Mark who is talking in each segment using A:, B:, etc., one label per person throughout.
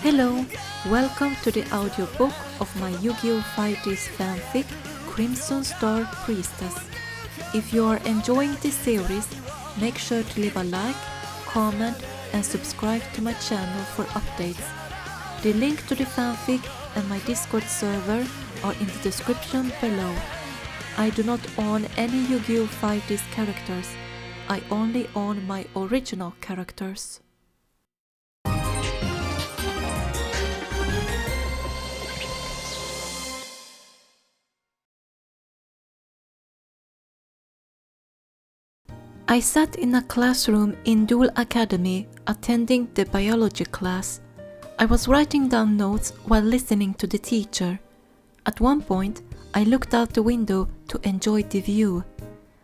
A: Hello, welcome to the audiobook of my Yu-Gi-Oh! 5D's fanfic, Crimson Star Priestess. If you are enjoying this series, make sure to leave a like, comment and subscribe to my channel for updates. The link to the fanfic and my Discord server are in the description below. I do not own any Yu-Gi-Oh! 5D's characters, I only own my original characters. I sat in a classroom in Dual Academy attending the biology class. I was writing down notes while listening to the teacher. At one point, I looked out the window to enjoy the view.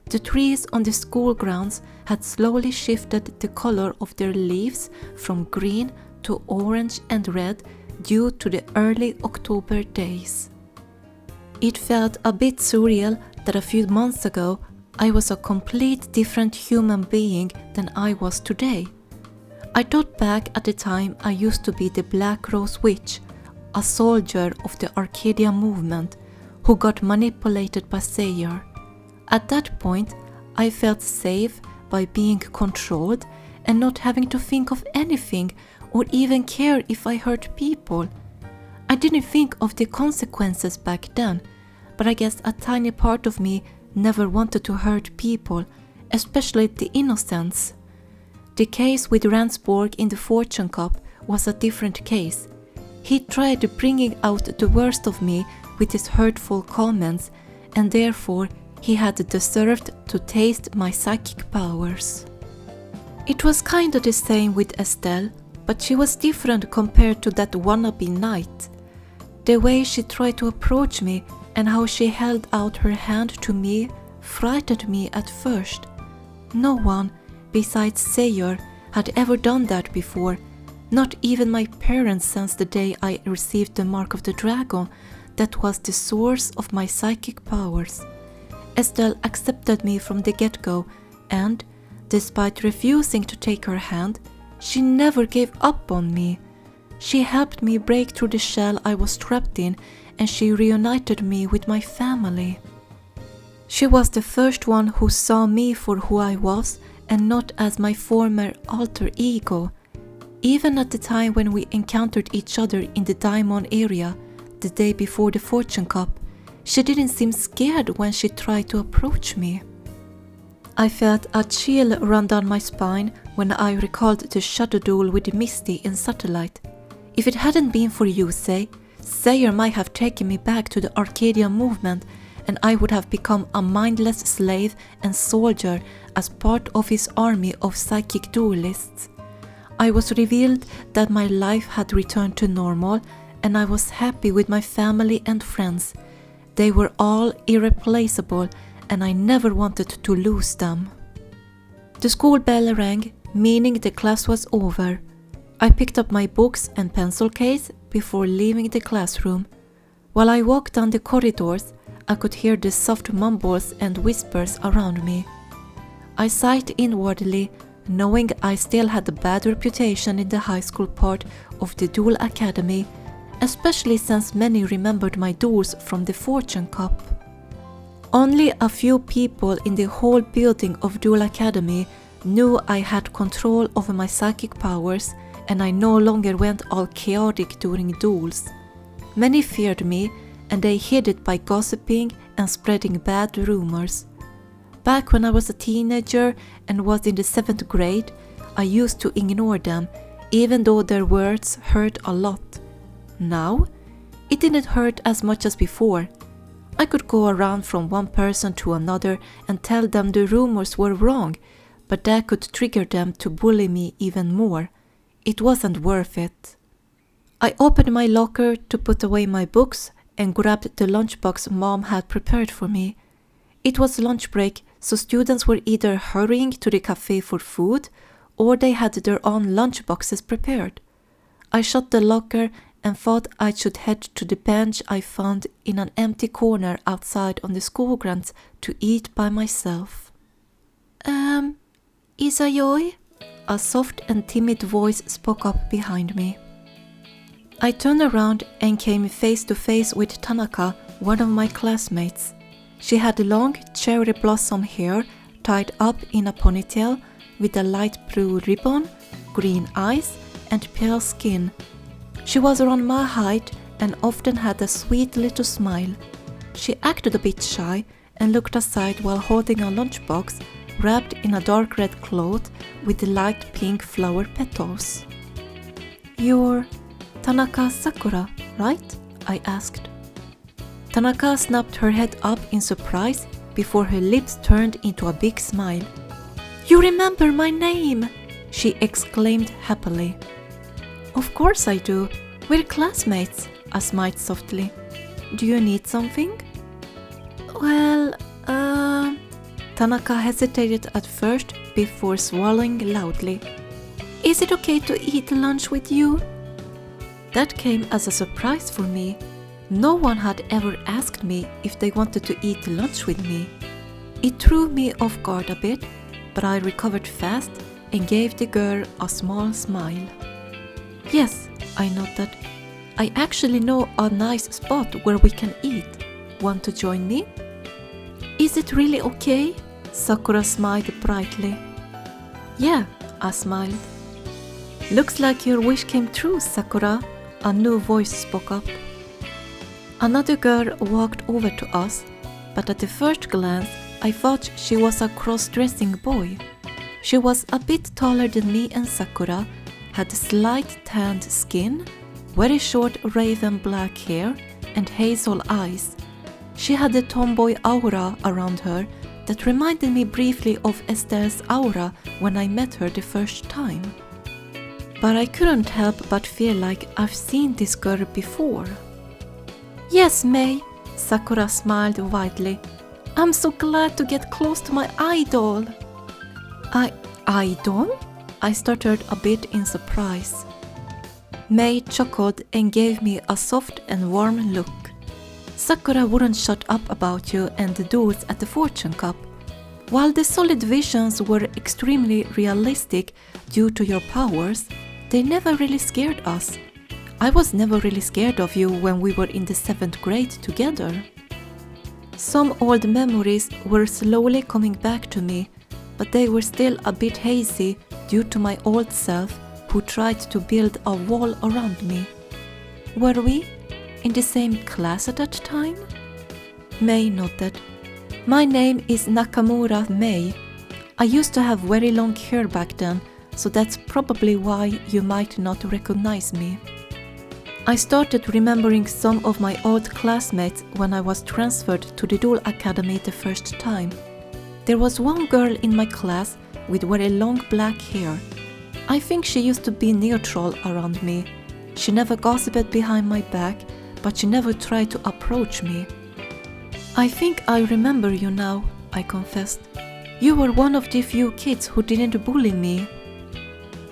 A: The trees on the school grounds had slowly shifted the color of their leaves from green to orange and red due to the early October days. It felt a bit surreal that a few months ago I was a complete different human being than I was today. I thought back at the time I used to be the Black Rose Witch, a soldier of the Arcadia movement who got manipulated by Sayer. At that point, I felt safe by being controlled and not having to think of anything or even care if I hurt people. I didn't think of the consequences back then, but I guess a tiny part of me never wanted to hurt people, especially the innocents. The case with Ransborg in the Fortune Cup was a different case. He tried bringing out the worst of me with his hurtful comments, and therefore he had deserved to taste my psychic powers. It was kinda the same with Estelle, but she was different compared to that wannabe knight. The way she tried to approach me and how she held out her hand to me frightened me at first. No one, besides Sayer, had ever done that before, not even my parents since the day I received the Mark of the Dragon that was the source of my psychic powers. Estelle accepted me from the get-go and, despite refusing to take her hand, she never gave up on me. She helped me break through the shell I was trapped in and she reunited me with my family. She was the first one who saw me for who I was and not as my former alter ego. Even at the time when we encountered each other in the Diamond area, the day before the Fortune Cup, she didn't seem scared when she tried to approach me. I felt a chill run down my spine when I recalled the shadow duel with Misty in Satellite. If it hadn't been for you, Sayer might have taken me back to the Arcadia movement and I would have become a mindless slave and soldier as part of his army of psychic duelists. I was revealed that my life had returned to normal and I was happy with my family and friends. They were all irreplaceable and I never wanted to lose them. The school bell rang, meaning the class was over. I picked up my books and pencil case before leaving the classroom. While I walked down the corridors, I could hear the soft mumbles and whispers around me. I sighed inwardly, knowing I still had a bad reputation in the high school part of the Dual Academy, especially since many remembered my duels from the Fortune Cup. Only a few people in the whole building of Dual Academy knew I had control over my psychic powers and I no longer went all chaotic during duels. Many feared me and they hid it by gossiping and spreading bad rumors. Back when I was a teenager and was in the 7th grade, I used to ignore them, even though their words hurt a lot. Now, it didn't hurt as much as before. I could go around from one person to another and tell them the rumors were wrong, but that could trigger them to bully me even more. It wasn't worth it. I opened my locker to put away my books and grabbed the lunchbox Mom had prepared for me. It was lunch break, so students were either hurrying to the cafe for food or they had their own lunchboxes prepared. I shut the locker and thought I should head to the bench I found in an empty corner outside on the school grounds to eat by myself. Isayoi? A soft and timid voice spoke up behind me. I turned around and came face to face with Tanaka, one of my classmates. She had long cherry blossom hair tied up in a ponytail with a light blue ribbon, green eyes, and pale skin. She was around my height and often had a sweet little smile. She acted a bit shy and looked aside while holding a lunchbox wrapped in a dark red cloth with light pink flower petals. "You're Tanaka Sakura, right?" I asked. Tanaka snapped her head up in surprise before her lips turned into a big smile. "You remember my name!" she exclaimed happily. "Of course I do. We're classmates," I smiled softly. "Do you need something?" "Well, Tanaka hesitated at first before swallowing loudly. "Is it okay to eat lunch with you?" That came as a surprise for me. No one had ever asked me if they wanted to eat lunch with me. It threw me off guard a bit, but I recovered fast and gave the girl a small smile. "Yes," I nodded. "I actually know a nice spot where we can eat. Want to join me?" "Is it really okay?" Sakura smiled brightly. "Yeah," I smiled. "Looks like your wish came true, Sakura," a new voice spoke up. Another girl walked over to us, but at the first glance I thought she was a cross-dressing boy. She was a bit taller than me and Sakura, had slight tanned skin, very short raven black hair, and hazel eyes. She had a tomboy aura around her that reminded me briefly of Esther's aura when I met her the first time. But I couldn't help but feel like I've seen this girl before. "Yes, May," Sakura smiled widely. "I'm so glad to get close to my idol." Idol? I stuttered a bit in surprise. May chuckled and gave me a soft and warm look. "Sakura wouldn't shut up about you and the dudes at the Fortune Cup. While the solid visions were extremely realistic due to your powers, they never really scared us. I was never really scared of you when we were in the 7th grade together." Some old memories were slowly coming back to me, but they were still a bit hazy due to my old self who tried to build a wall around me. "Were we in the same class at that time?" May nodded. "My name is Nakamura May. I used to have very long hair back then, so that's probably why you might not recognize me." I started remembering some of my old classmates when I was transferred to the Dual Academy the first time. There was one girl in my class with very long black hair. I think she used to be neutral around me. She never gossiped behind my back, but she never tried to approach me. "I think I remember you now," I confessed. "You were one of the few kids who didn't bully me."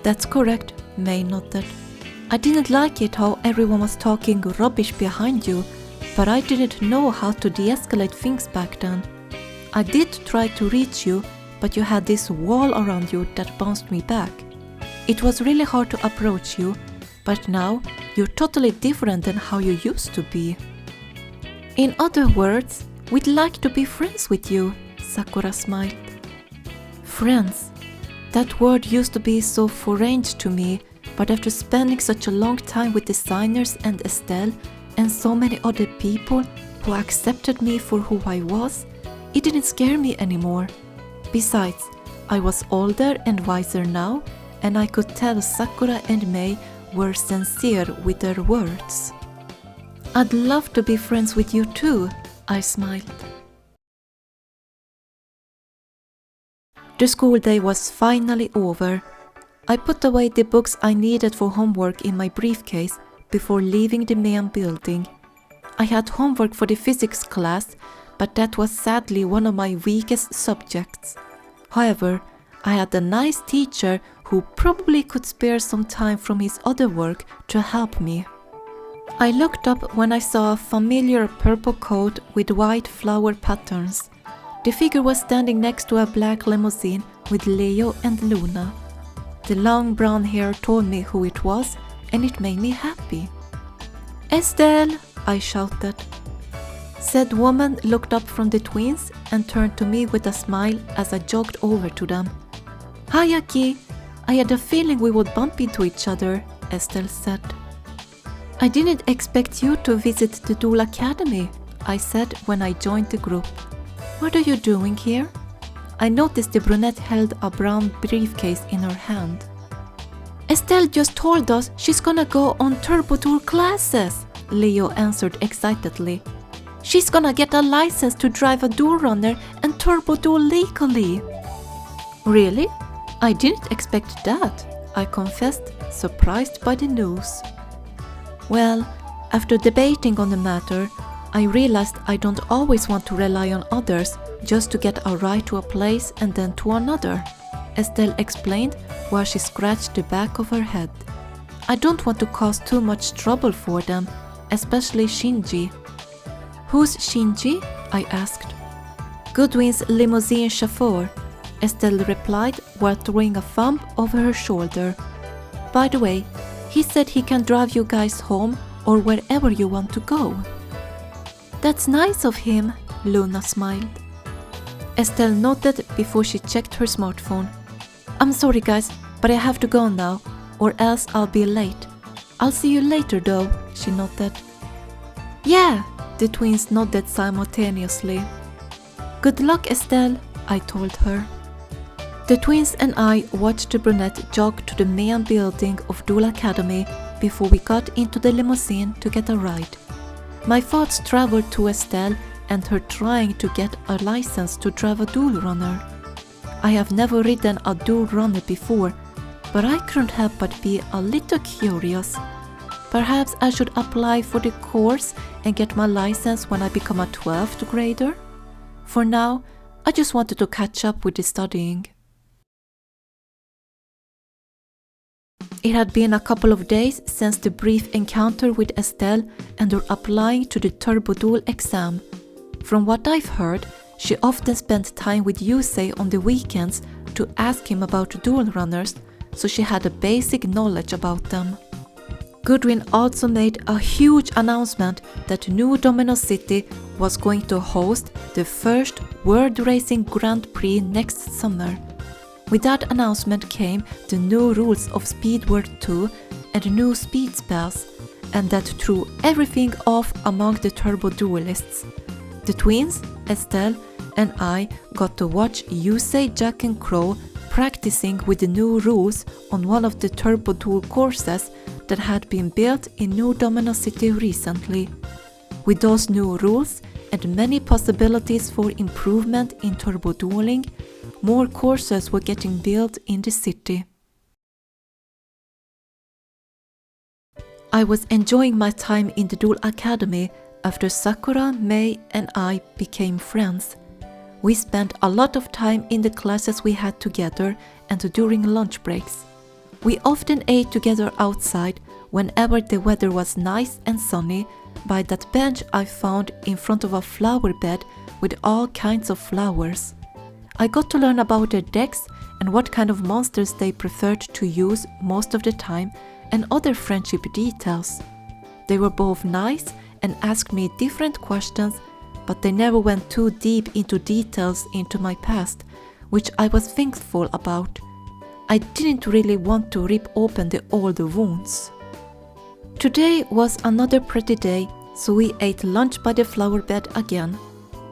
A: "That's correct," May nodded. "I didn't like it how everyone was talking rubbish behind you, but I didn't know how to de-escalate things back then. I did try to reach you, but you had this wall around you that bounced me back. It was really hard to approach you, but now you're totally different than how you used to be." "In other words, we'd like to be friends with you," Sakura smiled. Friends. That word used to be so foreign to me, but after spending such a long time with designers and Estelle and so many other people who accepted me for who I was, it didn't scare me anymore. Besides, I was older and wiser now, and I could tell Sakura and May were sincere with their words. "I'd love to be friends with you too," I smiled. The school day was finally over. I put away the books I needed for homework in my briefcase before leaving the main building. I had homework for the physics class, but that was sadly one of my weakest subjects. However, I had a nice teacher who probably could spare some time from his other work to help me. I looked up when I saw a familiar purple coat with white flower patterns. The figure was standing next to a black limousine with Leo and Luna. The long brown hair told me who it was, and it made me happy. "Estelle!" I shouted. Said woman looked up from the twins and turned to me with a smile as I jogged over to them. "Hi, Aki! I had a feeling we would bump into each other," Estelle said. "I didn't expect you to visit the Dual Academy," I said when I joined the group. "What are you doing here?" I noticed the brunette held a brown briefcase in her hand. "Estelle just told us she's gonna go on Turbo Dual classes," Leo answered excitedly. "She's gonna get a license to drive a dual runner and Turbo Dual legally." "Really? I didn't expect that," I confessed, surprised by the news. Well, after debating on the matter, I realized I don't always want to rely on others just to get a ride to a place and then to another, Estelle explained while she scratched the back of her head. "I don't want to cause too much trouble for them, especially Shinji." "Who's Shinji?" I asked. "Goodwin's limousine chauffeur," Estelle replied while throwing a thumb over her shoulder. "By the way, he said he can drive you guys home or wherever you want to go." "That's nice of him," Luna smiled. Estelle nodded before she checked her smartphone. "I'm sorry guys, but I have to go now, or else I'll be late. I'll see you later though," she nodded. "Yeah," the twins nodded simultaneously. "Good luck, Estelle," I told her. The twins and I watched the brunette jog to the main building of Dual Academy before we got into the limousine to get a ride. My thoughts traveled to Estelle and her trying to get a license to drive a dual runner. I have never ridden a dual runner before, but I couldn't help but be a little curious. Perhaps I should apply for the course and get my license when I become a 12th grader? For now, I just wanted to catch up with the studying. It had been a couple of days since the brief encounter with Estelle and her applying to the Turbo Dual exam. From what I've heard, she often spent time with Yusei on the weekends to ask him about dual runners, so she had a basic knowledge about them. Goodwin also made a huge announcement that New Domino City was going to host the first World Racing Grand Prix next summer. With that announcement came the new rules of Speed World 2 and new speed spells, and that threw everything off among the Turbo Duelists. The twins, Estelle, and I got to watch Yusei, Jack and Crow practicing with the new rules on one of the Turbo Duel courses that had been built in New Domino City recently. With those new rules and many possibilities for improvement in turbo dueling, more courses were getting built in the city. I was enjoying my time in the Dual Academy after Sakura, Mei, and I became friends. We spent a lot of time in the classes we had together and during lunch breaks. We often ate together outside whenever the weather was nice and sunny by that bench I found in front of a flower bed with all kinds of flowers. I got to learn about their decks and what kind of monsters they preferred to use most of the time and other friendship details. They were both nice and asked me different questions, but they never went too deep into details into my past, which I was thankful about. I didn't really want to rip open the old wounds. Today was another pretty day, so we ate lunch by the flower bed again.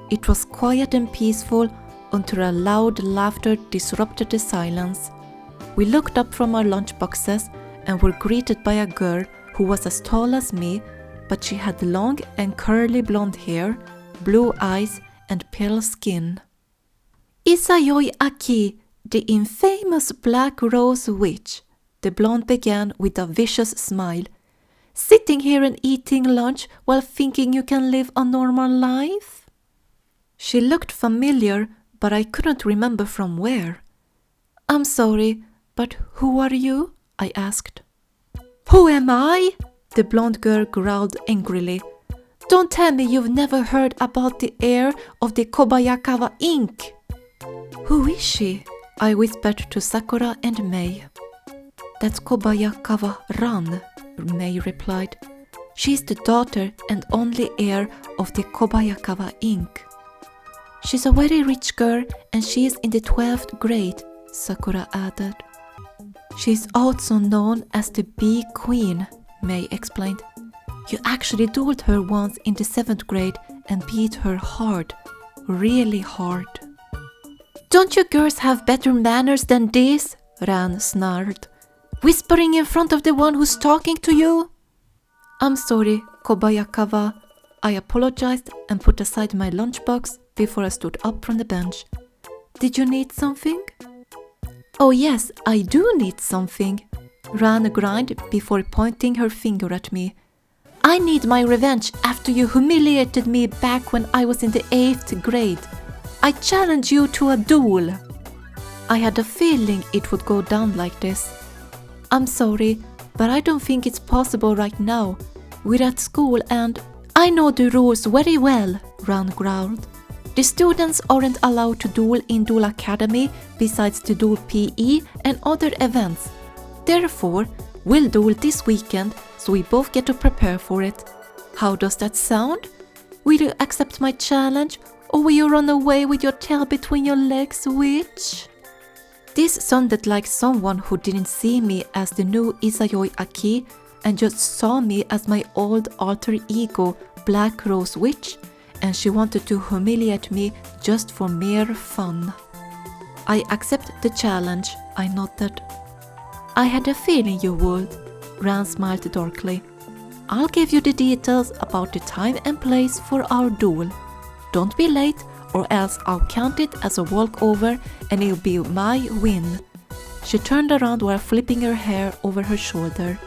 A: It was quiet and peaceful until a loud laughter disrupted the silence. We looked up from our lunch boxes and were greeted by a girl who was as tall as me, but she had long and curly blonde hair, blue eyes, and pale skin. "Isayoi Aki, the infamous Black Rose Witch," the blonde began with a vicious smile. "Sitting here and eating lunch while thinking you can live a normal life?" She looked familiar, but I couldn't remember from where. "I'm sorry, but who are you?" I asked. "Who am I?" the blonde girl growled angrily. "Don't tell me you've never heard about the heir of the Kobayakawa Inc. "Who is she?" I whispered to Sakura and Mei. "That's Kobayakawa Ran," Mei replied. She is the daughter and only heir of the Kobayakawa Inc. She's a very rich girl and she is in the 12th grade, Sakura added. She is also known as the Bee Queen, Mei explained. You actually dueled her once in the 7th grade and beat her hard, really hard. Don't you girls have better manners than this? Ran snarled. Whispering in front of the one who's talking to you? I'm sorry, Kobayakawa. I apologized and put aside my lunchbox before I stood up from the bench. Did you need something? Oh yes, I do need something. Ran grinned before pointing her finger at me. I need my revenge after you humiliated me back when I was in the 8th grade. I challenge you to a duel. I had a feeling it would go down like this. I'm sorry, but I don't think it's possible right now. We're at school and I know the rules very well, Ran growled. The students aren't allowed to duel in Duel Academy besides the Duel PE and other events. Therefore, we'll duel this weekend so we both get to prepare for it. How does that sound? Will you accept my challenge or will you run away with your tail between your legs, witch? This sounded like someone who didn't see me as the new Izayoi Aki and just saw me as my old alter ego, Black Rose Witch, and she wanted to humiliate me just for mere fun. I accept the challenge, I nodded. I had a feeling you would, Ran smiled darkly. I'll give you the details about the time and place for our duel. Don't be late or else I'll count it as a walkover and it'll be my win. She turned around while flipping her hair over her shoulder.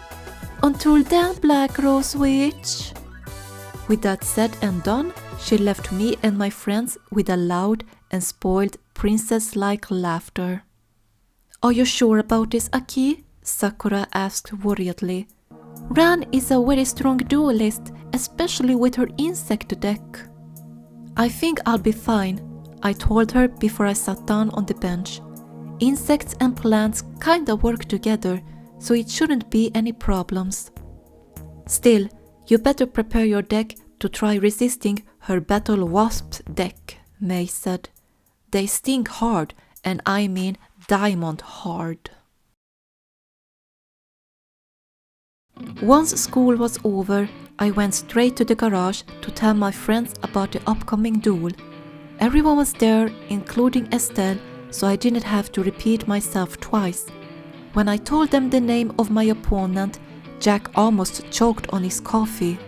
A: Until then, Black Rose Witch. With that said and done, she left me and my friends with a loud and spoiled princess-like laughter. Are you sure about this, Aki? Sakura asked worriedly. Ran is a very strong duelist, especially with her insect deck. I think I'll be fine, I told her before I sat down on the bench. Insects and plants kinda work together, so it shouldn't be any problems. Still, you better prepare your deck to try resisting her Battle Wasp deck, Mei said. They sting hard, and I mean diamond hard. Once school was over, I went straight to the garage to tell my friends about the upcoming duel. Everyone was there, including Estelle, so I didn't have to repeat myself twice. When I told them the name of my opponent, Jack almost choked on his coffee.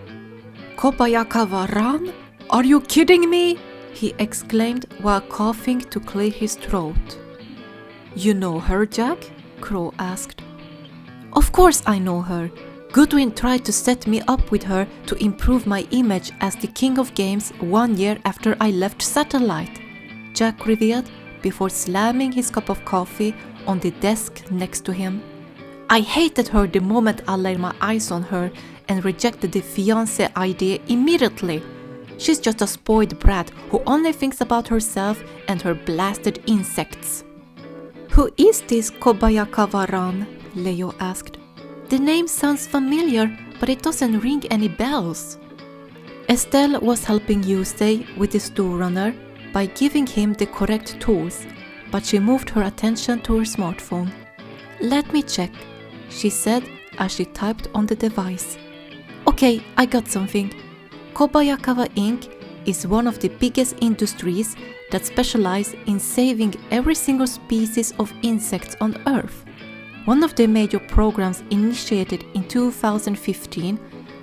A: Kobayakawa Ran? Are you kidding me? He exclaimed while coughing to clear his throat. You know her, Jack? Crow asked. Of course I know her. Goodwin tried to set me up with her to improve my image as the king of games 1 year after I left Satellite, Jack revealed before slamming his cup of coffee on the desk next to him. I hated her the moment I laid my eyes on her and rejected the fiancé idea immediately. She's just a spoiled brat who only thinks about herself and her blasted insects. Who is this Kobayakawa Ran? Leo asked. The name sounds familiar, but it doesn't ring any bells. Estelle was helping Yusei with the stool runner by giving him the correct tools, but she moved her attention to her smartphone. Let me check, she said as she typed on the device. Okay, I got something. Kobayakawa Inc. is one of the biggest industries that specialize in saving every single species of insects on Earth. One of the major programs initiated in 2015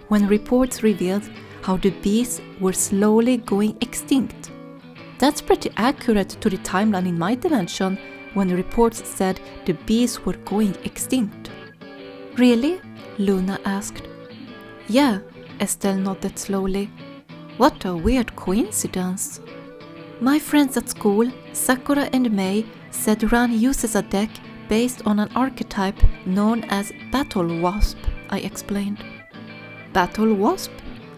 A: when reports revealed how the bees were slowly going extinct. That's pretty accurate to the timeline in my dimension when reports said the bees were going extinct. Really? Luna asked. Yeah, Estelle nodded slowly. What a weird coincidence. My friends at school, Sakura and Mei, said Ran uses a deck based on an archetype known as Battle Wasp, I explained. Battle Wasp?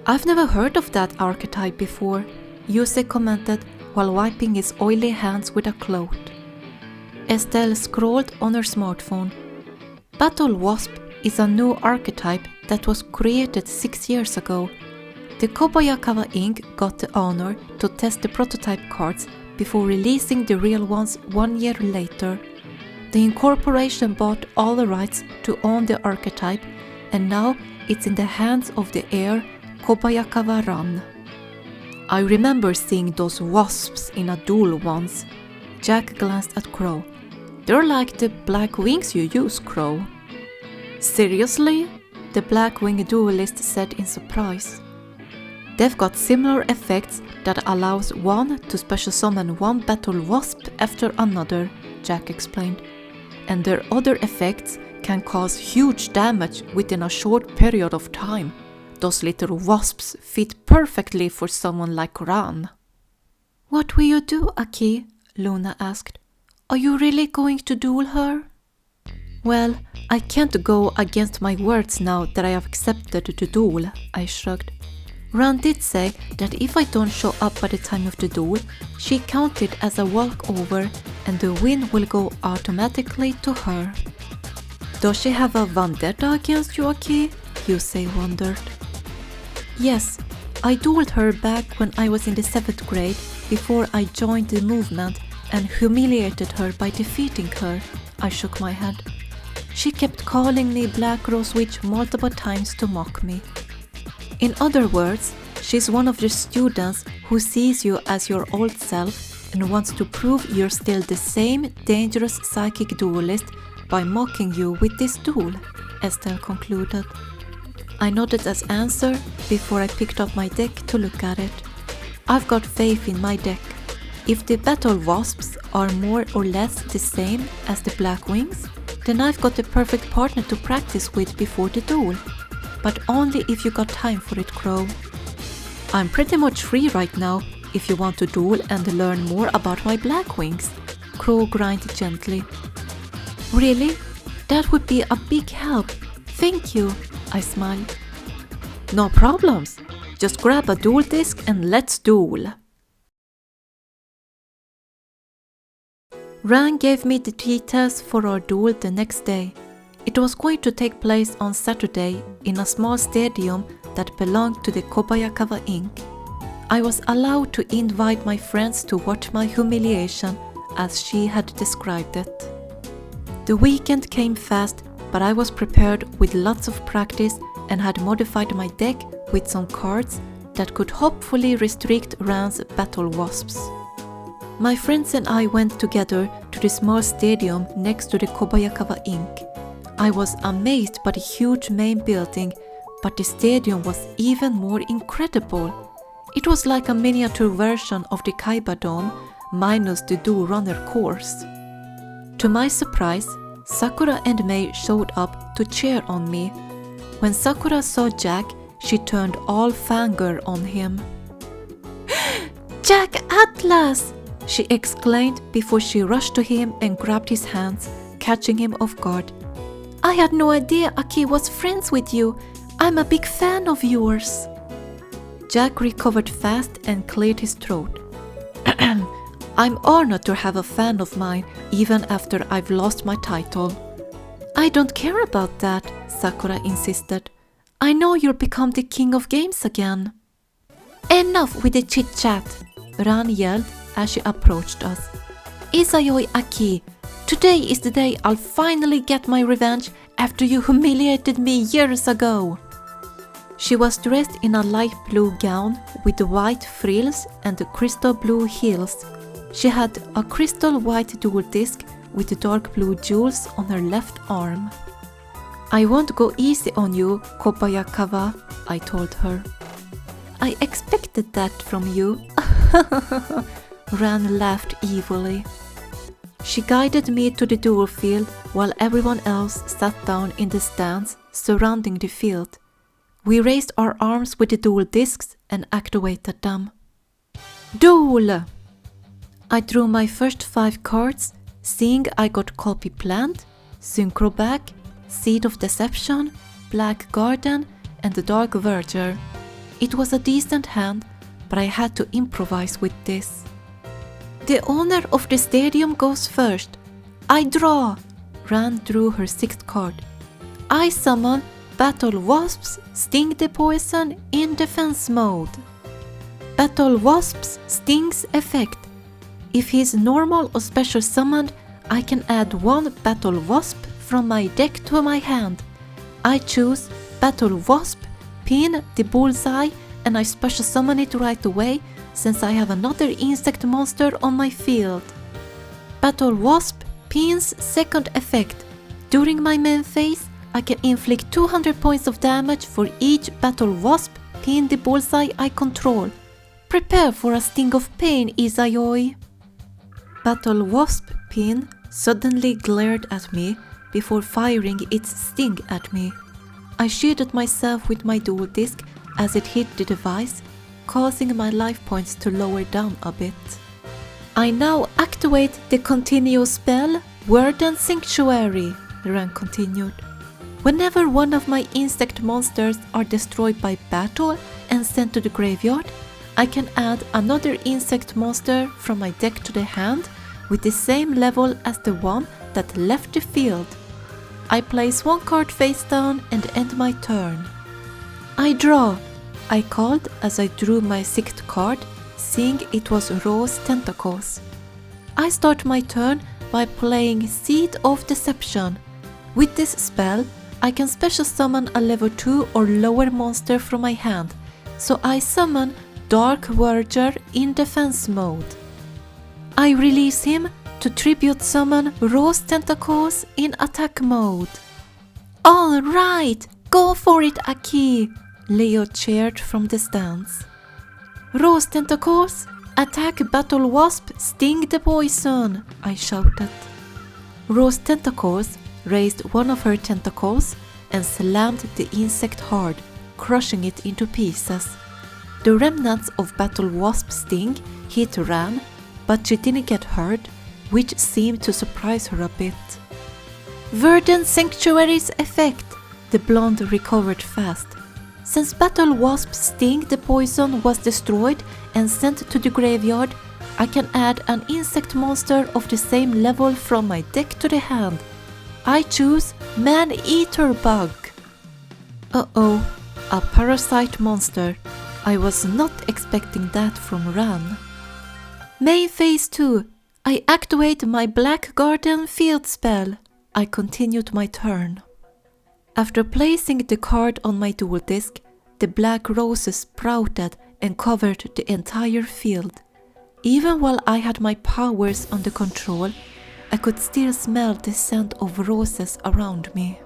A: I've never heard of that archetype before, Yusei commented while wiping his oily hands with a cloth. Estelle scrolled on her smartphone. Battle Wasp is a new archetype that was created 6 years ago. The Kobayakawa Inc. got the honor to test the prototype cards before releasing the real ones 1 year later. The incorporation bought all the rights to own the archetype, and now it's in the hands of the heir Kobayakawa Ran. I remember seeing those wasps in a duel once. Jack glanced at Crow. They're like the black wings you use, Crow. Seriously? The black-winged duelist said in surprise. They've got similar effects that allows one to special summon one battle wasp after another, Jack explained. And their other effects can cause huge damage within a short period of time. Those little wasps fit perfectly for someone like Ran. What will you do, Aki? Luna asked. Are you really going to duel her? Well, I can't go against my words now that I have accepted the duel, I shrugged. Ran did say that if I don't show up by the time of the duel, she counted as a walkover and the win will go automatically to her. Does she have a vendetta against you, Aki? Yusei wondered. Yes, I dueled her back when I was in the 7th grade before I joined the movement and humiliated her by defeating her, I shook my head. She kept calling me Black Rose Witch multiple times to mock me. In other words, she's one of the students who sees you as your old self and wants to prove you're still the same dangerous psychic duelist by mocking you with this duel, Estelle concluded. I nodded as answer before I picked up my deck to look at it. I've got faith in my deck. If the battle wasps are more or less the same as the black wings, then I've got the perfect partner to practice with before the duel. But only if you got time for it, Crow. I'm pretty much free right now if you want to duel and learn more about my black wings, Crow grinned gently. Really? That would be a big help. Thank you, I smiled. No problems. Just grab a duel disc and let's duel. Ran gave me the details for our duel the next day. It was going to take place on Saturday in a small stadium that belonged to the Kobayakawa Inc. I was allowed to invite my friends to watch my humiliation as she had described it. The weekend came fast, but I was prepared with lots of practice and had modified my deck with some cards that could hopefully restrict Ran's battle wasps. My friends and I went together to the small stadium next to the Kobayakawa Inc. I was amazed by the huge main building, but the stadium was even more incredible. It was like a miniature version of the Kaiba Dome, minus the Do Runner course. To my surprise, Sakura and Mei showed up to cheer on me. When Sakura saw Jack, she turned all fangirl on him. "Jack Atlas!" she exclaimed before she rushed to him and grabbed his hands, catching him off guard. "I had no idea Aki was friends with you. I'm a big fan of yours." Jack recovered fast and cleared his throat. "I'm honored to have a fan of mine even after I've lost my title." "I don't care about that," Sakura insisted. "I know you'll become the king of games again." "Enough with the chit-chat," Ran yelled as she approached us. "Izayoi Aki, today is the day I'll finally get my revenge after you humiliated me years ago." She was dressed in a light blue gown with white frills and crystal blue heels. She had a crystal white dual disc with dark blue jewels on her left arm. "I won't go easy on you, Kobayakawa," I told her. "I expected that from you." Ran laughed evilly. She guided me to the duel field while everyone else sat down in the stands surrounding the field. We raised our arms with the duel discs and activated them. Duel! I drew my first 5 cards, seeing I got Copy Plant, Synchro Back, Seed of Deception, Black Garden, and the Dark Verger. It was a decent hand, but I had to improvise with this. "The owner of the stadium goes first. I draw." Ran drew her 6th card. "I summon Battle Wasps Sting the Poison in defense mode. Battle Wasps Stings effect. If he's normal or special summoned, I can add one Battle Wasp from my deck to my hand. I choose Battle Wasp, pin the bullseye, and I special summon it right away since I have another insect monster on my field. Battle Wasp pins second effect. During my main phase, I can inflict 200 points of damage for each Battle Wasp pin the bullseye I control. Prepare for a sting of pain, Izayoi. Battle Wasp pin suddenly glared at me before firing its sting at me. I shielded myself with my dual disc as it hit the device, causing my life points to lower down a bit. I now activate the continuous spell Warden Sanctuary, Ran continued. Whenever one of my insect monsters are destroyed by battle and sent to the graveyard, I can add another insect monster from my deck to the hand with the same level as the one that left the field. I place one card face down and end my turn. I draw, I called as I drew my 6th card, seeing it was Rose Tentacles. I start my turn by playing Seed of Deception. With this spell, I can special summon a level 2 or lower monster from my hand, so I summon Dark Verger in defense mode. I release him to tribute summon Rose Tentacles in attack mode. Alright, go for it, Aki! Leo cheered from the stands. Rose Tentacles, attack Battle Wasp, sting the poison, I shouted. Rose Tentacles raised one of her tentacles and slammed the insect hard, crushing it into pieces. The remnants of Battle Wasp sting hit Ran, but she didn't get hurt, which seemed to surprise her a bit. Verdant Sanctuary's effect. The blonde recovered fast. Since Battle Wasp Sting the Poison was destroyed and sent to the graveyard, I can add an insect monster of the same level from my deck to the hand. I choose Man-Eater Bug. Uh-oh, a parasite monster. I was not expecting that from Ran. Main phase 2. I activate my Black Garden field spell. I continued my turn. After placing the card on my dual disc, the black roses sprouted and covered the entire field. Even while I had my powers under control, I could still smell the scent of roses around me.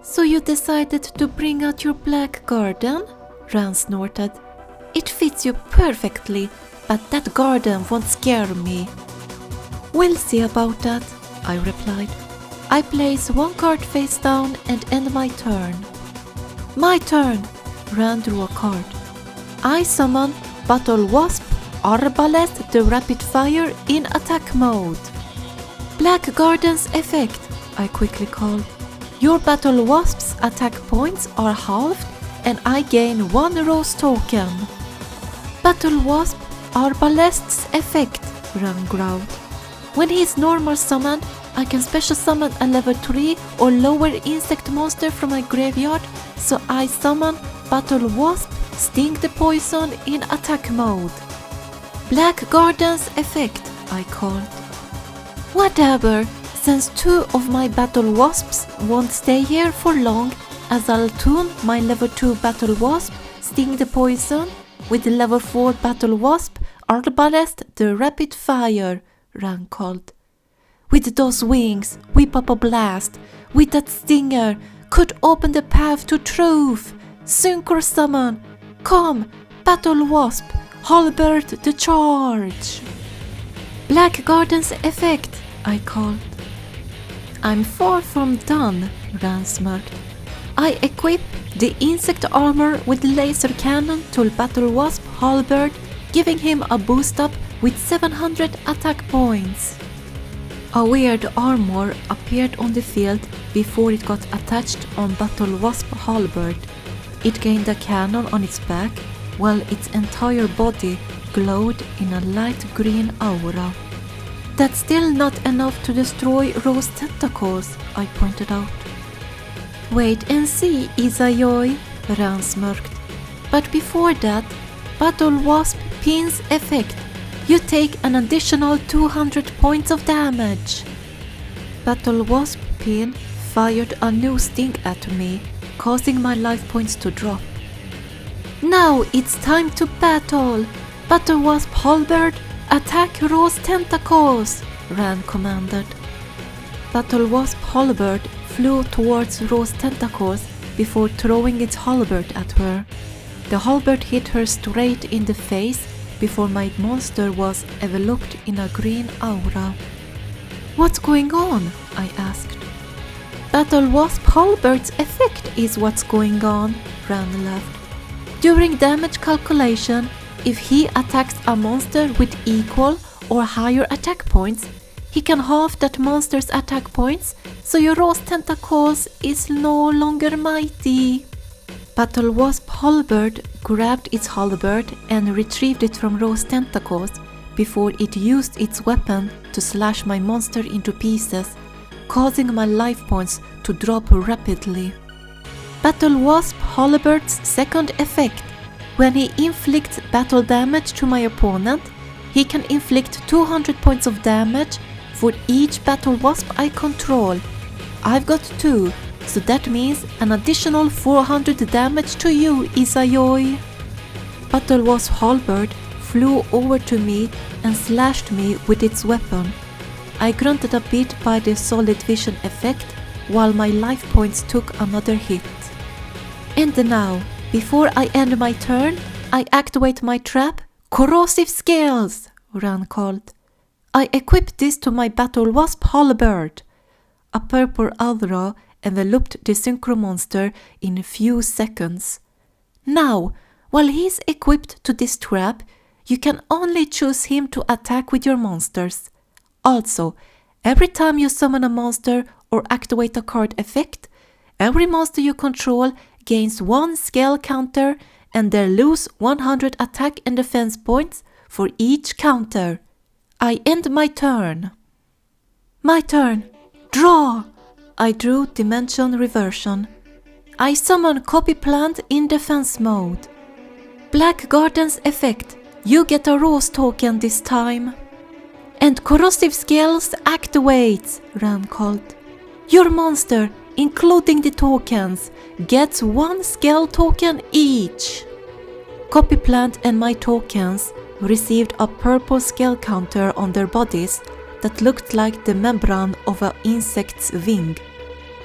A: So you decided to bring out your Black Garden? Ran snorted. It fits you perfectly, but that garden won't scare me. We'll see about that, I replied. I place one card face down and end my turn. My turn! Ran drew a card. I summon Battle Wasp, Arbalest the Rapid Fire in attack mode. Black Garden's effect, I quickly called. Your Battle Wasp's attack points are halved and I gain 1 rose token. Battle Wasp, Arbalest's effect, Ran growled. When he is normal summoned, I can special summon a level 3 or lower insect monster from my graveyard, so I summon Battle Wasp, Sting the Poison in attack mode. Black Garden's effect, I called. Whatever, since 2 of my Battle Wasps won't stay here for long, as I'll tune my level 2 Battle Wasp, Sting the Poison, with the level 4 Battle Wasp, Arbalest the Rapid Fire, Ran called. With those wings, whip up a blast. With that stinger, could open the path to truth. Synchro summon. Come, Battle Wasp, halberd the charge. Black Garden's effect, I called. I'm far from done, Ran smirked. I equip the insect armor with laser cannon to Battle Wasp halberd, giving him a boost up with 700 attack points. A weird armor appeared on the field before it got attached on Battle Wasp halberd. It gained a cannon on its back, while its entire body glowed in a light green aura. That's still not enough to destroy Rose Tentacles, I pointed out. Wait and see, Izayoi, Ran smirked. But before that, Battle Wasp Pin's effect. You take an additional 200 points of damage. Battle Wasp Pin fired a new sting at me, causing my life points to drop. Now it's time to battle! Battle Wasp Halberd, attack Rose Tentacles! Ran commanded. Battle Wasp Halberd flew towards Rose Tentacles before throwing its halberd at her. The halberd hit her straight in the face before my monster was enveloped in a green aura. What's going on? I asked. Battle Wasp Halberd's effect is what's going on, Ran laughed. During damage calculation, if he attacks a monster with equal or higher attack points, he can halve that monster's attack points, so your Rose Tentacles is no longer mighty. Battle Wasp Halberd grabbed its halberd and retrieved it from Rose Tentacles before it used its weapon to slash my monster into pieces, causing my life points to drop rapidly. Battle Wasp Halberd's second effect. When he inflicts battle damage to my opponent, he can inflict 200 points of damage for each Battle Wasp I control. I've got 2, so that means an additional 400 damage to you, Izayoi. Battle Wasp Halberd flew over to me and slashed me with its weapon. I grunted a bit by the solid vision effect while my life points took another hit. And now, before I end my turn, I activate my trap, Corrosive Scales, Ran called. I equipped this to my Battle Wasp Halberd. A purple aura enveloped the synchro monster in a few seconds. Now, while he's equipped to this trap, you can only choose him to attack with your monsters. Also, every time you summon a monster or activate a card effect, every monster you control gains 1 scale counter and they lose 100 attack and defense points for each counter. I end my turn. My turn. Draw! I drew Dimension Reversion. I summon Copy Plant in defense mode. Black Garden's effect. You get a Rose token this time. And Corrosive Scales activates, Ran called. Your monster, including the tokens, gets 1 scale token each. Copy Plant and my tokens received a purple scale counter on their bodies that looked like the membrane of an insect's wing.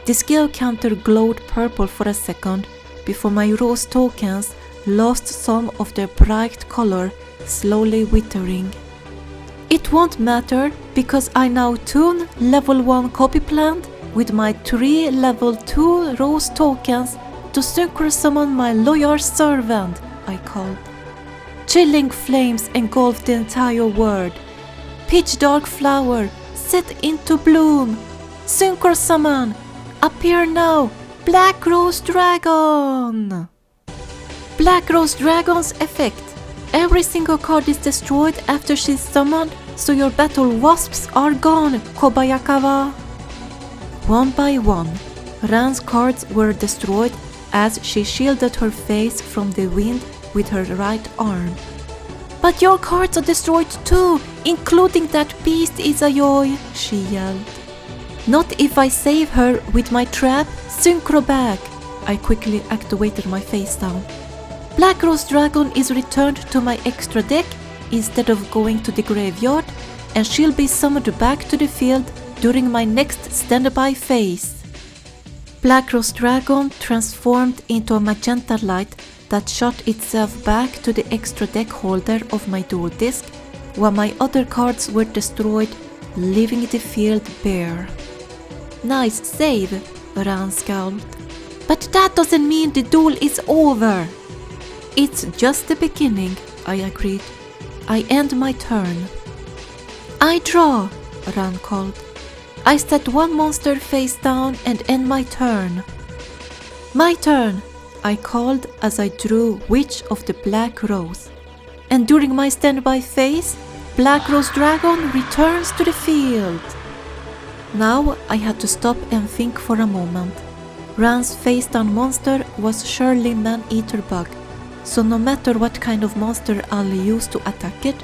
A: The scale counter glowed purple for a second before my Rose tokens lost some of their bright color, slowly withering. It won't matter because I now tune level 1 Copy Plant with my 3 level 2 Rose tokens to synchro summon my loyal servant, I called. Chilling flames engulfed the entire world. Pitch dark flower, set into bloom. Synchro summon, appear now, Black Rose Dragon. Black Rose Dragon's effect. Every single card is destroyed after she's summoned, so your battle wasps are gone, Kobayakawa. One by one, Ran's cards were destroyed as she shielded her face from the wind with her right arm. But your cards are destroyed too, including that beast Izayoi, she yelled. Not if I save her with my trap, Synchro Bag. I quickly activated my face down. Black Rose Dragon is returned to my extra deck instead of going to the graveyard, and she'll be summoned back to the field during my next standby phase. Black Rose Dragon transformed into a magenta light that shot itself back to the extra deck holder of my dual disc, while my other cards were destroyed, leaving the field bare. Nice save, Ran scowled. But that doesn't mean the duel is over. It's just the beginning, I agreed. I end my turn. I draw, Ran called. I set 1 monster face down and end my turn. My turn, I called as I drew Witch of the Black Rose. And during my standby phase, Black Rose Dragon returns to the field. Now I had to stop and think for a moment. Ran's face-down monster was surely man-eater bug, so no matter what kind of monster I'll use to attack it,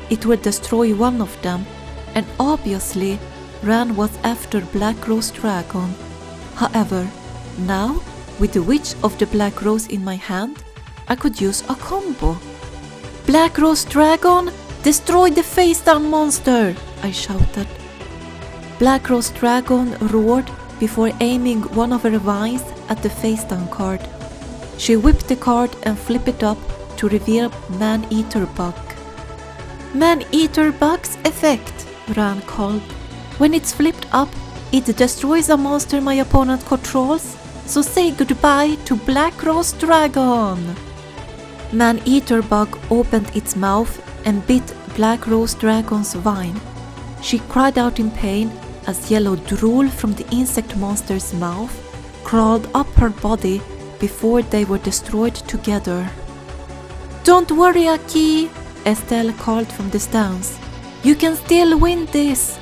A: it would destroy one of them, and obviously Ran was after Black Rose Dragon. However, now, with the Witch of the Black Rose in my hand, I could use a combo. Black Rose Dragon, destroy the face-down monster! I shouted. Black Rose Dragon roared before aiming one of her vines at the face-down card. She whipped the card and flipped it up to reveal Man-Eater Bug. Man-Eater Bug's effect, Ran called. When it's flipped up, it destroys a monster my opponent controls, so say goodbye to Black Rose Dragon. Man-Eater Bug opened its mouth and bit Black Rose Dragon's vine. She cried out in pain as yellow drool from the insect monster's mouth crawled up her body before they were destroyed together. Don't worry, Aki, Estelle called from the stands. You can still win this.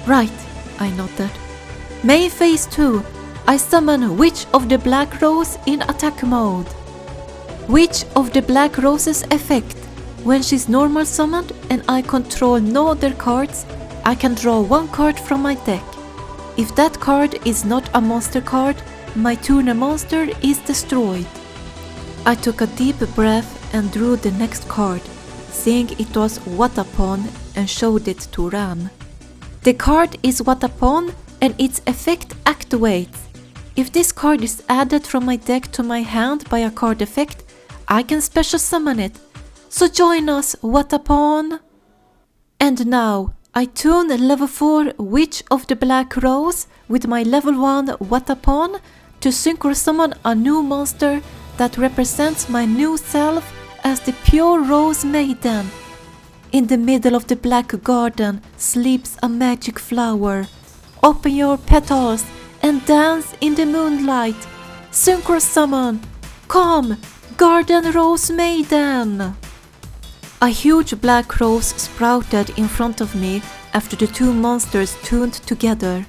A: Right, I nodded. Main phase 2. I summon Witch of the Black Rose in attack mode. Witch of the Black Rose's effect. When she's normal summoned and I control no other cards, I can draw one card from my deck. If that card is not a monster card, my tuner monster is destroyed. I took a deep breath and drew the next card, seeing it was Watapon, and showed it to Ran. The card is Watapon and its effect activates. If this card is added from my deck to my hand by a card effect, I can special summon it. So join us, Watapon! And now, I tune level 4 Witch of the Black Rose with my level 1 Watapon to synchro summon a new monster that represents my new self as the Pure Rose Maiden. In the middle of the black garden sleeps a magic flower. Open your petals and dance in the moonlight. Synchro summon! Come, Garden Rose Maiden! A huge black rose sprouted in front of me after the two monsters tuned together.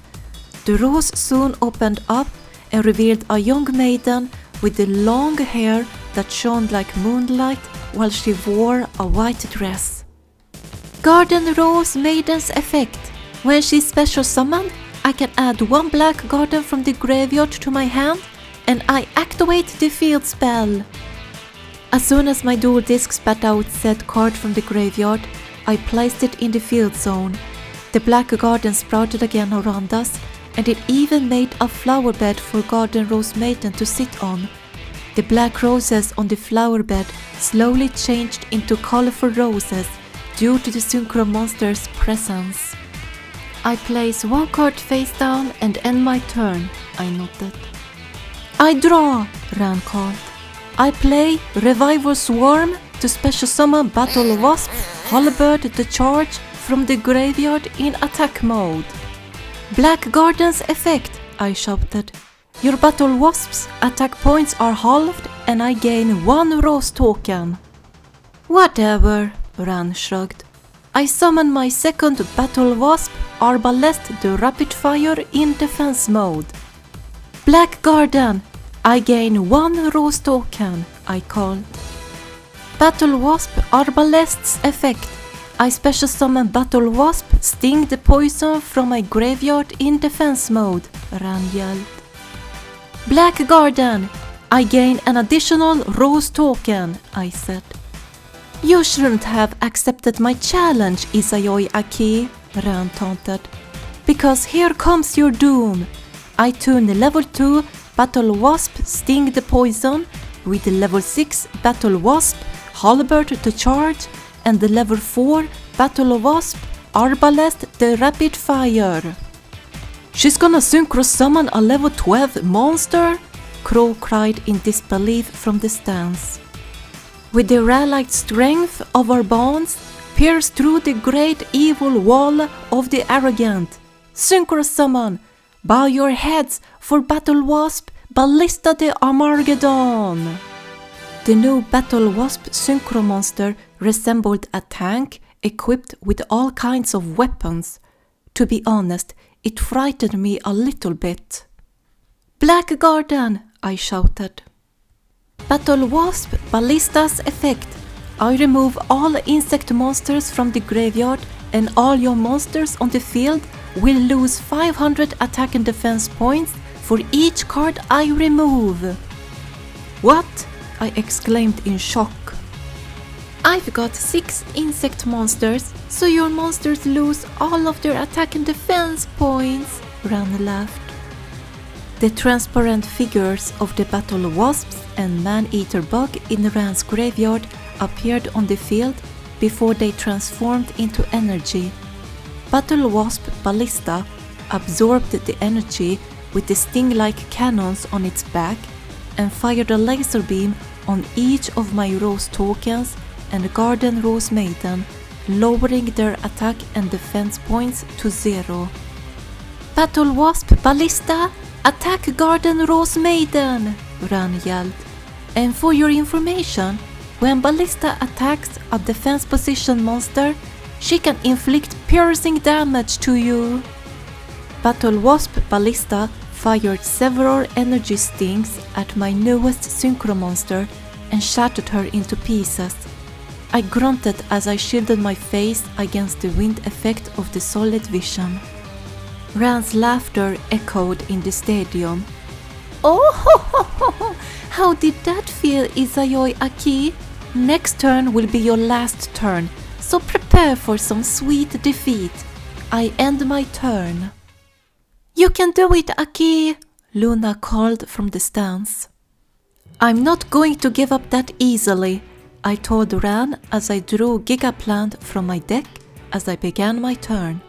A: The rose soon opened up and revealed a young maiden with the long hair that shone like moonlight while she wore a white dress. Garden Rose Maiden's effect. When she's special summoned, I can add one black garden from the graveyard to my hand and I activate the field spell. As soon as my dual disc spat out said card from the graveyard, I placed it in the field zone. The black garden sprouted again around us, and it even made a flower bed for Garden Rose Maiden to sit on. The black roses on the flower bed slowly changed into colorful roses due to the synchro monster's presence. I place one card face down and end my turn, I noted. I draw, Ran called. I play Revival Swarm to special summon Battle Wasp, Halberd the Charge from the graveyard in attack mode. Black Garden's effect, I shouted. Your Battle Wasp's attack points are halved and I gain 1 rose token. Whatever, Ran shrugged. I summon my second Battle Wasp, Arbalest the Rapid Fire in defense mode. Black Garden, I gain 1 rose token, I called. Battle Wasp Arbalest's effect. I special summon Battle Wasp, Sting the Poison from my graveyard in defense mode, Ran yelled. Black Garden, I gain an additional rose token, I said. You shouldn't have accepted my challenge, Isayoi Aki, Ran taunted. Because here comes your doom. I tune level 2 Battle Wasp Sting the Poison with the level 6 Battle Wasp Halberd the Charge and the level 4 Battle Wasp Arbalest the Rapid Fire. She's gonna synchro summon a level 12 monster? Crow cried in disbelief from the stands. With the rallied strength of our bonds, pierce through the great evil wall of the arrogant. Synchro summon! Bow your heads for Battle Wasp Ballista de Armageddon! The new Battle Wasp synchro monster resembled a tank equipped with all kinds of weapons. To be honest, it frightened me a little bit. Black Garden, I shouted. Battle Wasp Ballista's effect. I remove all insect monsters from the graveyard and all your monsters on the field will lose 500 attack and defense points for each card I remove. What? I exclaimed in shock. I've got 6 insect monsters, so your monsters lose all of their attack and defense points, Ran laughed. The transparent figures of the battle wasps and man-eater bug in Ran's graveyard appeared on the field before they transformed into energy. Battle Wasp Ballista absorbed the energy with the sting-like cannons on its back and fired a laser beam on each of my Rose tokens and Garden Rose Maiden, lowering their attack and defense points to 0. Battle Wasp Ballista, attack Garden Rose Maiden, Ran yelled. And for your information, when Ballista attacks a defense position monster, she can inflict piercing damage to you. Battle Wasp Ballista fired several energy stings at my newest synchro monster and shattered her into pieces. I grunted as I shielded my face against the wind effect of the solid vision. Ran's laughter echoed in the stadium. Oh ho ho ho ho! How did that feel, Izayoi Aki? Next turn will be your last turn, so prepare for some sweet defeat. I end my turn. You can do it, Aki! Luna called from the stands. I'm not going to give up that easily, I told Ran as I drew Gigaplant from my deck as I began my turn.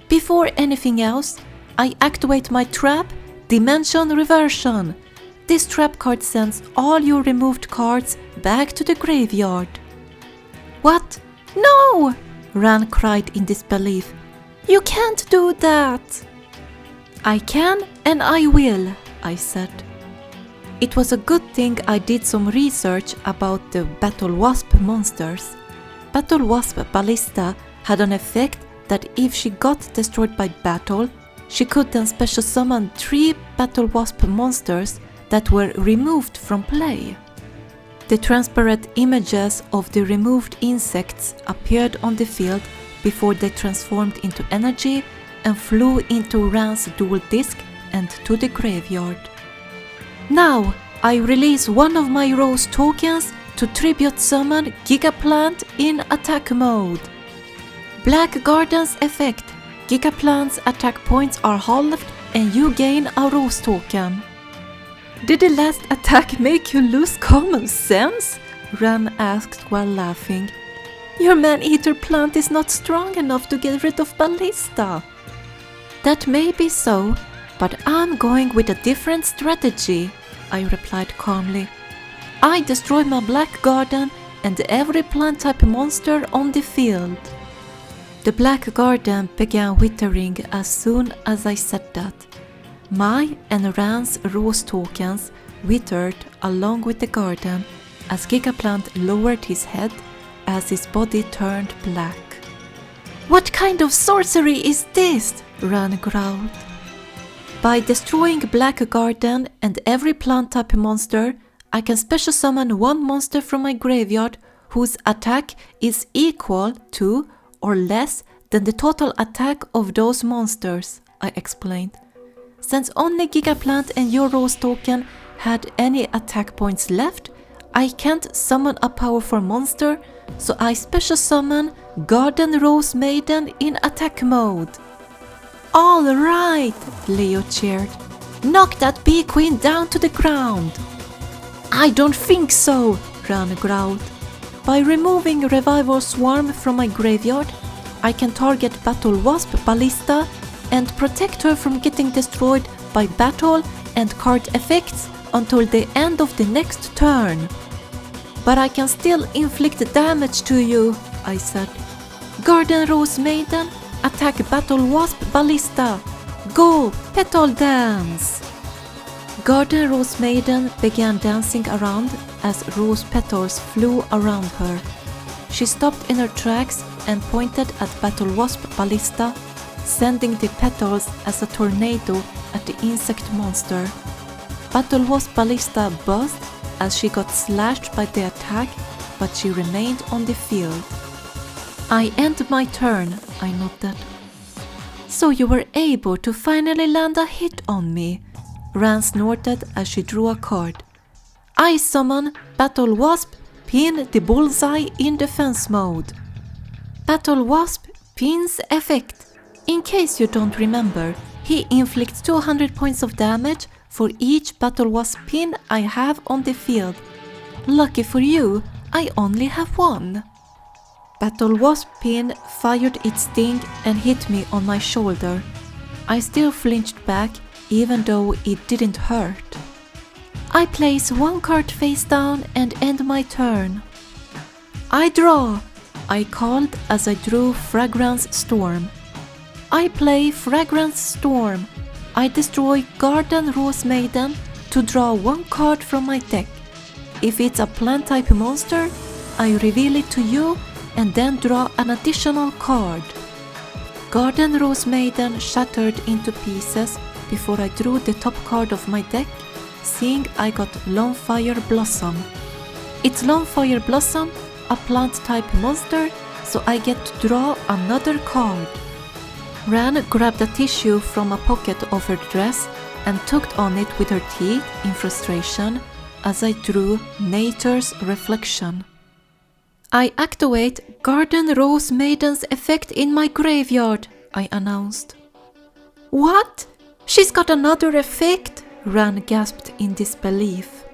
A: Before anything else, I activate my trap, Dimension Reversion. This trap card sends all your removed cards back to the graveyard. What? No! Ran cried in disbelief. You can't do that! I can and I will, I said. It was a good thing I did some research about the Battle Wasp monsters. Battle Wasp Ballista had an effect that if she got destroyed by battle, she could then special summon 3 Battle Wasp monsters that were removed from play. The transparent images of the removed insects appeared on the field before they transformed into energy and flew into Ran's dual disc and to the graveyard. Now, I release one of my Rose tokens to tribute summon Gigaplant in attack mode. Black Garden's effect. Gigaplant's attack points are halved and you gain a Rose token. Did the last attack make you lose common sense? Ran asked while laughing. Your man-eater plant is not strong enough to get rid of Ballista. That may be so, but I'm going with a different strategy, I replied calmly. I destroy my Black Garden and every plant type monster on the field. The Black Garden began withering as soon as I said that. My and Ran's Rose tokens withered along with the garden as Gigaplant lowered his head as his body turned black. What kind of sorcery is this? Ran growled. By destroying Black Garden and every plant type monster, I can special summon one monster from my graveyard whose attack is equal to or less than the total attack of those monsters, I explained. Since only Gigaplant and your Rose token had any attack points left, I can't summon a powerful monster, so I special summon Garden Rose Maiden in attack mode. All right, Leo cheered. Knock that bee queen down to the ground. I don't think so, Ran growled. By removing Revival Swarm from my graveyard, I can target Battle Wasp Ballista and protect her from getting destroyed by battle and card effects until the end of the next turn. But I can still inflict damage to you, I said. Garden Rose Maiden, attack Battle Wasp Ballista. Go, petal dance! Garden Rose Maiden began dancing around as rose petals flew around her. She stopped in her tracks and pointed at Battle Wasp Ballista, sending the petals as a tornado at the insect monster. Battle Wasp Ballista buzzed as she got slashed by the attack, but she remained on the field. I end my turn, I noted. So you were able to finally land a hit on me, Ran snorted as she drew a card. I summon Battle Wasp, pin the bullseye in defense mode. Battle Wasp pins effect. In case you don't remember, he inflicts 200 points of damage for each Battle Wasp pin I have on the field. Lucky for you, I only have one. Battle Wasp pin fired its sting and hit me on my shoulder. I still flinched back even though it didn't hurt. I place one card face down and end my turn. I draw, I called as I drew Fragrance Storm. I play Fragrance Storm. I destroy Garden Rose Maiden to draw one card from my deck. If it's a plant type monster, I reveal it to you and then draw an additional card. Garden Rose Maiden shattered into pieces before I drew the top card of my deck, seeing I got Lonefire Blossom. It's Lonefire Blossom, a plant type monster, so I get to draw another card. Ran grabbed a tissue from a pocket of her dress and tugged on it with her teeth in frustration as I drew Nature's Reflection. I activate Garden Rose Maiden's effect in my graveyard, I announced. What? She's got another effect? Ran gasped in disbelief.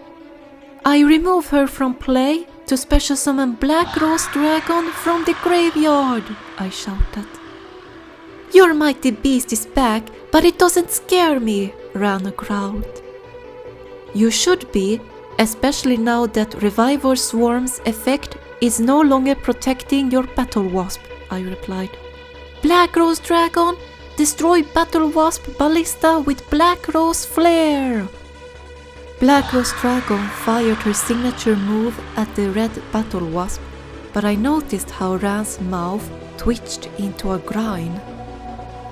A: I remove her from play to special summon Black Rose Dragon from the graveyard, I shouted. Your mighty beast is back, but it doesn't scare me, Ran growled. You should be, especially now that Reviver Swarm's effect is no longer protecting your Battle Wasp, I replied. Black Rose Dragon, destroy Battle Wasp Ballista with Black Rose Flare! Black Rose Dragon fired her signature move at the red Battle Wasp, but I noticed how Ran's mouth twitched into a grin.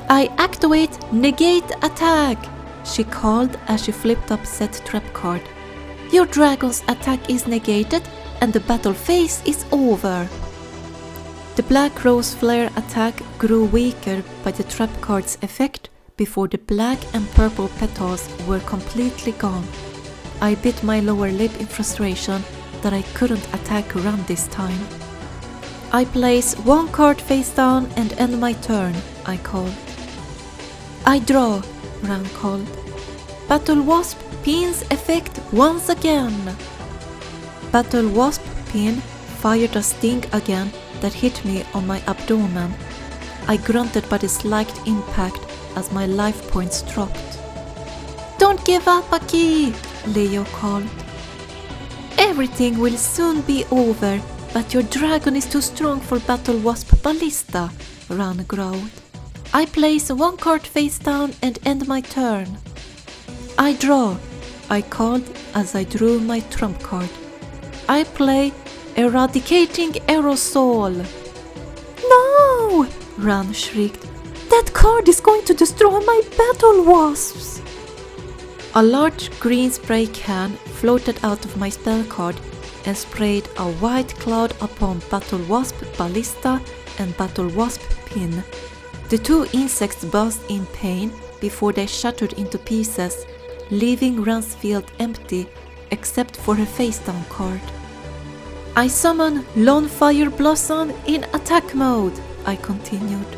A: I activate Negate Attack, she called as she flipped up set trap card. Your dragon's attack is negated and the battle phase is over. The Black Rose Flare attack grew weaker by the trap card's effect before the black and purple petals were completely gone. I bit my lower lip in frustration that I couldn't attack Ran this time. I place one card face down and end my turn, I called. I draw, Ran called. Battle Wasp pins effect once again. Battle Wasp pin fired a sting again that hit me on my abdomen. I grunted by the slight impact as my life points dropped. Don't give up, Aki, Leo called. Everything will soon be over, but your dragon is too strong for Battle Wasp Ballista, Ran growled. I place one card face down and end my turn. I draw, I called as I drew my trump card. I play Eradicating Aerosol. No! Ran shrieked. That card is going to destroy my Battle Wasps! A large green spray can floated out of my spell card and sprayed a white cloud upon Battle Wasp Ballista and Battle Wasp Pin. The two insects buzzed in pain before they shattered into pieces, leaving Ran's field empty except for her face-down card. I summon Lonefire Blossom in attack mode, I continued.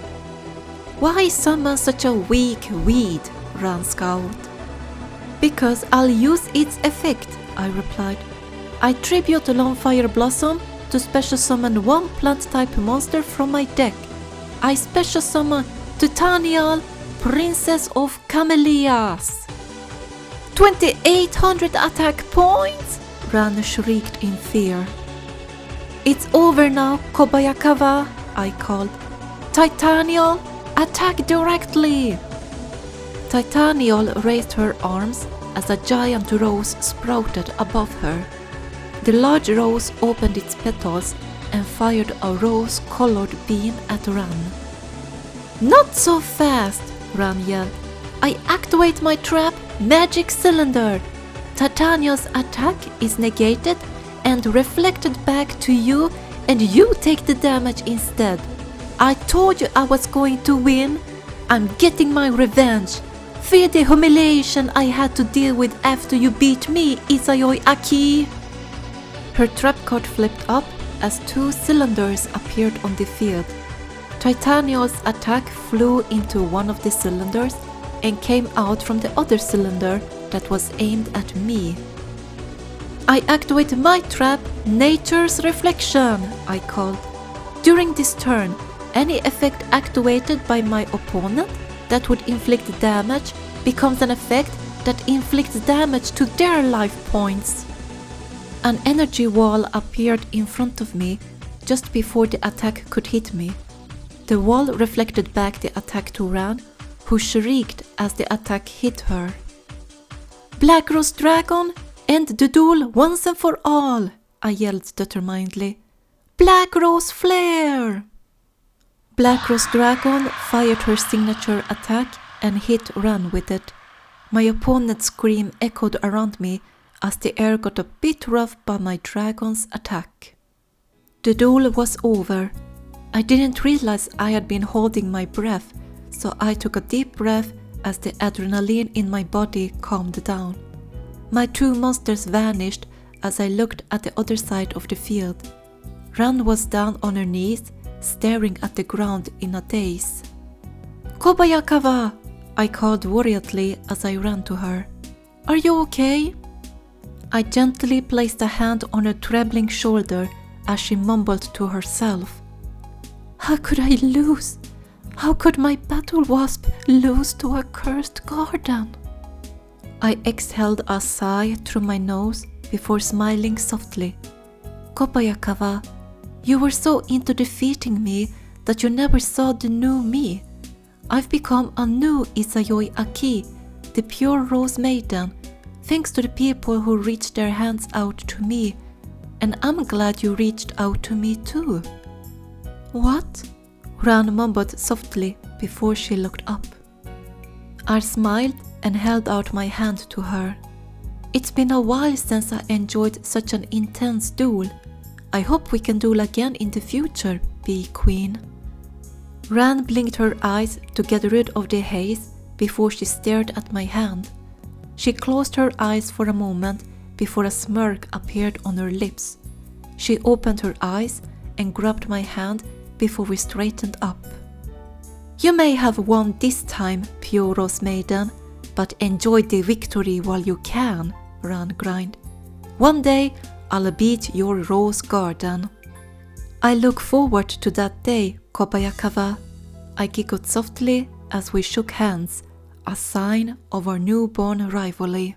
A: Why summon such a weak weed? Ran scowled. Because I'll use its effect, I replied. I tribute Lonefire Blossom to special summon one plant type monster from my deck. I special summon Titanial, Princess of Camellias. 2800 attack points? Ran shrieked in fear. It's over now, Kobayakawa, I called. Titanial, attack directly! Titanial raised her arms as a giant rose sprouted above her. The large rose opened its petals and fired a rose-colored beam at Ran. Not so fast, Ran yelled. I activate my trap, Magic Cylinder. Titania's attack is negated and reflected back to you, and you take the damage instead. I told you I was going to win. I'm getting my revenge. Fear the humiliation I had to deal with after you beat me, Isayoi Aki. Her trap card flipped up as 2 cylinders appeared on the field. Titania's attack flew into one of the cylinders and came out from the other cylinder that was aimed at me. I activate my trap, Nature's Reflection, I called. During this turn, any effect activated by my opponent that would inflict damage becomes an effect that inflicts damage to their life points. An energy wall appeared in front of me just before the attack could hit me. The wall reflected back the attack to Ran, who shrieked as the attack hit her. Black Rose Dragon, end the duel once and for all, I yelled determinedly. Black Rose Flare! Black Rose Dragon fired her signature attack and hit Ran with it. My opponent's scream echoed around me as the air got a bit rough by my dragon's attack. The duel was over. I didn't realize I had been holding my breath, so I took a deep breath as the adrenaline in my body calmed down. My 2 monsters vanished as I looked at the other side of the field. Ran was down on her knees, staring at the ground in a daze. Kobayakawa! I called worriedly as I ran to her. Are you okay? I gently placed a hand on her trembling shoulder as she mumbled to herself. How could I lose? How could my battle wasp lose to a cursed garden? I exhaled a sigh through my nose before smiling softly. Kobayakawa, you were so into defeating me that you never saw the new me. I've become a new Isayoi Aki, the pure Rose Maiden, thanks to the people who reached their hands out to me, and I'm glad you reached out to me too. What? Ran mumbled softly before she looked up. I smiled and held out my hand to her. It's been a while since I enjoyed such an intense duel. I hope we can duel again in the future, Bee Queen. Ran blinked her eyes to get rid of the haze before she stared at my hand. She closed her eyes for a moment before a smirk appeared on her lips. She opened her eyes and grabbed my hand before we straightened up. You may have won this time, pure Rose Maiden, but enjoy the victory while you can, Ran grinned. One day, I'll beat your rose garden. I look forward to that day, Kobayakawa. I giggled softly as we shook hands, a sign of our newborn rivalry.